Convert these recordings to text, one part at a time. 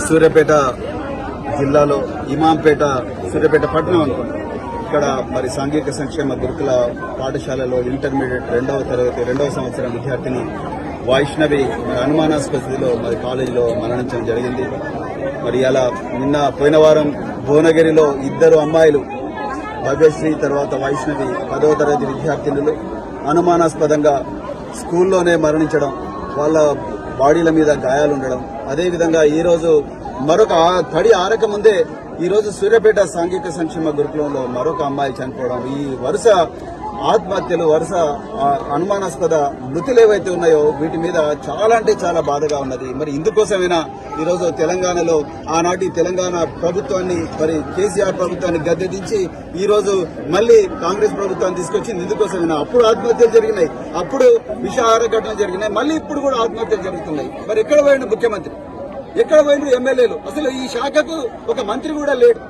సూర్యాపేట జిల్లాలో ఇమాంపేట సూర్యాపేట పట్టణం అనుకోండి. ఇక్కడ మరి సాంఘిక సంక్షేమ గురుకుల పాఠశాలలో ఇంటర్మీడియట్ రెండవ సంవత్సరం విద్యార్థిని వైష్ణవి అనుమానాస్పద స్థితిలో మరి కాలేజీలో మరణించడం జరిగింది. మరి అలా పోయిన వారం భువనగిరిలో ఇద్దరు అమ్మాయిలు భవ్యశ్రీ తర్వాత వైష్ణవి 10వ తరగతి విద్యార్థినులు అనుమానాస్పదంగా స్కూల్లోనే మరణించడం, వాళ్ళ బాడీల మీద గాయాలుండడం. అదేవిధంగా ఈరోజు మరొక తడి ఆరక ముందే ఈరోజు సూర్యాపేట సాంఘిక సంక్షేమ గురుకులంలో మరొక అమ్మాయి చనిపోవడం, ఈ వరుస ఆత్మహత్యలు, వరుస అనుమానాస్పద మృతులు ఏవైతే ఉన్నాయో వీటి మీద చాలా అంటే చాలా బాధగా ఉన్నది. మరి ఇందుకోసమైనా ఈరోజు తెలంగాణలో ఆనాటి తెలంగాణ ప్రభుత్వాన్ని మరి కేసీఆర్ ప్రభుత్వాన్ని గద్దెదించి ఈరోజు మళ్లీ కాంగ్రెస్ ప్రభుత్వాన్ని తీసుకొచ్చింది. ఇందుకోసమైనా అప్పుడు ఆత్మహత్యలు జరిగినాయి, అప్పుడు విషాహార ఘటనలు జరిగినాయి, మళ్లీ ఇప్పుడు కూడా ఆత్మహత్యలు జరుగుతున్నాయి. మరి ఎక్కడ పోయిన ముఖ్యమంత్రి, ఎక్కడ పోయిన ఎమ్మెల్యేలు? అసలు ఈ శాఖకు ఒక మంత్రి కూడా లేడు.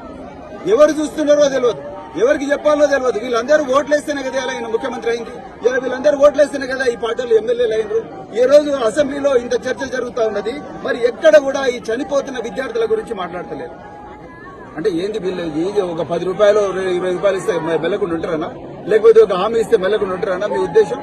ఎవరు చూస్తున్నారో తెలియదు, ఎవరికి చెప్పాలో తెలియదు. వీళ్ళందరూ ఓట్లేస్తేనే కదా ఆయన ముఖ్యమంత్రి అయింది. వీళ్ళందరూ ఓట్లేస్తేనే కదా ఈ పార్టీలు ఎమ్మెల్యేలు అయినరు. ఈ రోజు అసెంబ్లీలో ఇంత చర్చ జరుగుతూ ఉన్నది. మరి ఎక్కడ కూడా ఈ చనిపోతున్న విద్యార్థుల గురించి మాట్లాడతలేరు. అంటే ఏంది వీళ్ళు ఒక 10 రూపాయలు 20 రూపాయలు ఇస్తే మెల్లకుండా ఉంటారన్నా, లేకపోతే ఒక హామీ ఇస్తే మెల్లకుండా ఉంటారన్నా మీ ఉద్దేశం?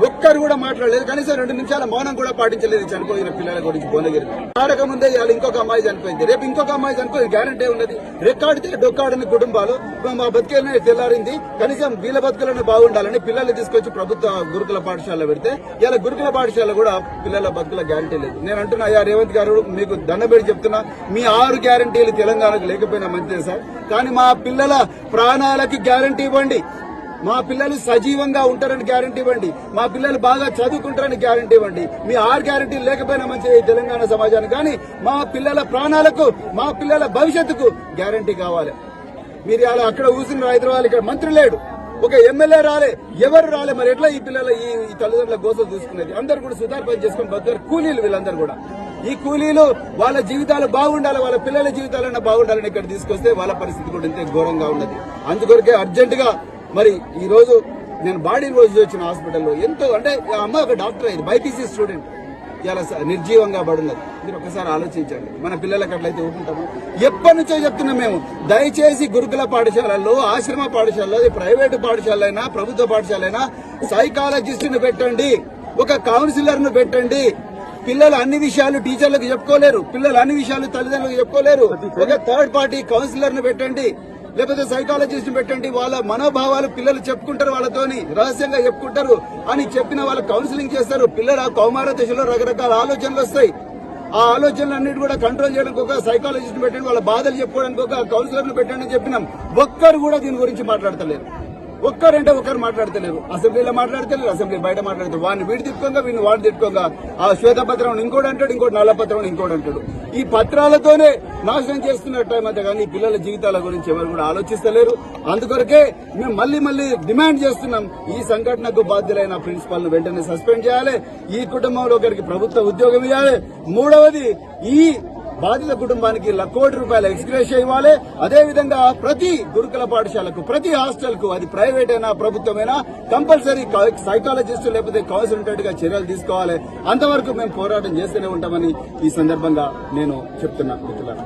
ఒక్కరు కూడా మాట్లాడలేదు. కనీసం 2 నిమిషాల మౌనం కూడా పాటించలేదు చనిపోయిన పిల్లల గురించి. భువనగిరి ఆడక ముందే ఇవాళ ఇంకొక అమ్మాయి చనిపోయింది, రేపు ఇంకొక అమ్మాయి చనిపోయింది. గ్యారంటీ ఉన్నది. రెక్కాడితే డొక్కాడని కుటుంబాలు మా బతికేనే తెల్లారింది. కనీసం వీళ్ళ బతుకులను బాగుండాలని పిల్లల్ని తీసుకొచ్చి ప్రభుత్వ గురుకుల పాఠశాలలో పెడితే ఇలా గురుకుల పాఠశాల కూడా పిల్లల బతుకుల గ్యారంటీ లేదు. నేను అంటున్నా, అయ్యా రేవంత్ గారు మీకు దండబెట్టి చెప్తున్నా, మీ 6 గ్యారంటీలు తెలంగాణకు లేకపోయినా మంచిదే సార్, కానీ మా పిల్లల ప్రాణాలకి గ్యారంటీ ఇవ్వండి. మా పిల్లలు సజీవంగా ఉంటారని గ్యారంటీ ఇవ్వండి. మా పిల్లలు బాగా చదువుకుంటారని గ్యారంటీ ఇవ్వండి. మీ 6 గ్యారంటీలు లేకపోయినా మంచి తెలంగాణ సమాజానికి, కానీ మా పిల్లల ప్రాణాలకు, మా పిల్లల భవిష్యత్తుకు గ్యారంటీ కావాలి. మీరు అలా అక్కడ కూర్చున్న హైదరాబాద్, ఇక్కడ మంత్రి లేడు, ఒక ఎమ్మెల్యే రాలే, ఎవరు రాలే. మరి ఎట్లా ఈ పిల్లల ఈ తల్లిదండ్రుల గోసలు చూసుకునేది? అందరు కూడా సుధార్పణ చేసుకుని బతుకారు కూలీలు. వీళ్ళందరూ కూడా ఈ కూలీలు వాళ్ళ జీవితాలు బాగుండాలి, వాళ్ళ పిల్లల జీవితాలన్నా బాగుండాలని ఇక్కడ తీసుకొస్తే వాళ్ళ పరిస్థితి కూడా ఇంతే ఘోరంగా ఉన్నది. అందుకొరకే అర్జెంటుగా మరి ఈ రోజు నేను బాడీ రోజు వచ్చిన హాస్పిటల్లో ఎంతో, అంటే ఆ అమ్మాయి ఒక డాక్టర్ అయింది, బైపీసీ స్టూడెంట్, ఇలా నిర్జీవంగా పడున్నది. మీరు ఒకసారి ఆలోచించండి, మన పిల్లలకి అట్లయితే ఊరుకుంటాము? ఎప్పటి నుంచో చెప్తున్నాం మేము, దయచేసి గురుకుల పాఠశాలల్లో, ఆశ్రమ పాఠశాలలో, ప్రైవేటు పాఠశాలైనా ప్రభుత్వ పాఠశాలైనా సైకాలజిస్టును పెట్టండి, ఒక కౌన్సిలర్ ను పెట్టండి. పిల్లలు అన్ని విషయాలు టీచర్లకు చెప్పుకోలేరు, పిల్లలు అన్ని విషయాలు తల్లిదండ్రులకు చెప్పుకోలేరు. ఒక థర్డ్ పార్టీ కౌన్సిలర్ ను పెట్టండి, లేకపోతే సైకాలజిస్ట్ పెట్టండి. వాళ్ళ మనోభావాలు పిల్లలు చెప్పుకుంటారు, వాళ్ళతోని రహస్యంగా చెప్పుకుంటారు అని చెప్పిన వాళ్ళు కౌన్సిలింగ్ చేస్తారు. పిల్లల కౌమార దశలో రకరకాల ఆలోచనలు వస్తాయి. ఆ ఆలోచనలన్నిటి కూడా కంట్రోల్ చేయడానికి ఒక సైకాలజిస్ట్ పెట్టండి, వాళ్ళ బాధలు చెప్పుకోవడానికి ఒక కౌన్సిలర్ ను పెట్టండి అని చెప్పినాం. ఒక్కరు కూడా దీని గురించి మాట్లాడతలేరు. ఒక్కరంటే ఒక్కరు మాట్లాడతలేరు. అసెంబ్లీలో మాట్లాడతలేరు, అసెంబ్లీ బయట మాట్లాడతారు. వాడిని వీడి తిట్టుకోగా, వీడిని వాడిని తిట్టుకోగా, ఆ శ్వేతపత్రం ఇంకోటి అంటాడు, ఇంకోటి నల్లపత్రం ఇంకోటి అంటాడు. ఈ పత్రాలతోనే నాశనం చేస్తున్న టైం అంతే, కానీ పిల్లల జీవితాల గురించి ఎవరు కూడా ఆలోచిస్తలేరు. అందుకొరకే మేము మళ్లీ డిమాండ్ చేస్తున్నాం, ఈ సంఘటనకు బాధ్యులైన ప్రిన్సిపాల్ ను వెంటనే సస్పెండ్ చేయాలి, ఈ కుటుంబంలో ఒకరికి ప్రభుత్వ ఉద్యోగం ఇవ్వాలి. మూడవది, ఈ బాధిత కుటుంబానికి ₹1 కోటి ఎక్స్గ్రేషియా ఇవ్వాలి. అదేవిధంగా ప్రతి గురుకుల పాఠశాలకు, ప్రతి హాస్టల్ కు, అది ప్రైవేట్ అయినా ప్రభుత్వమైనా, కంపల్సరీ సైకాలజిస్టు లేకపోతే కౌన్సిలర్ గా చర్యలు తీసుకోవాలి. అంతవరకు మేము పోరాటం చేస్తూనే ఉంటామని ఈ సందర్భంగా నేను చెప్తున్నా మిత్రులారా.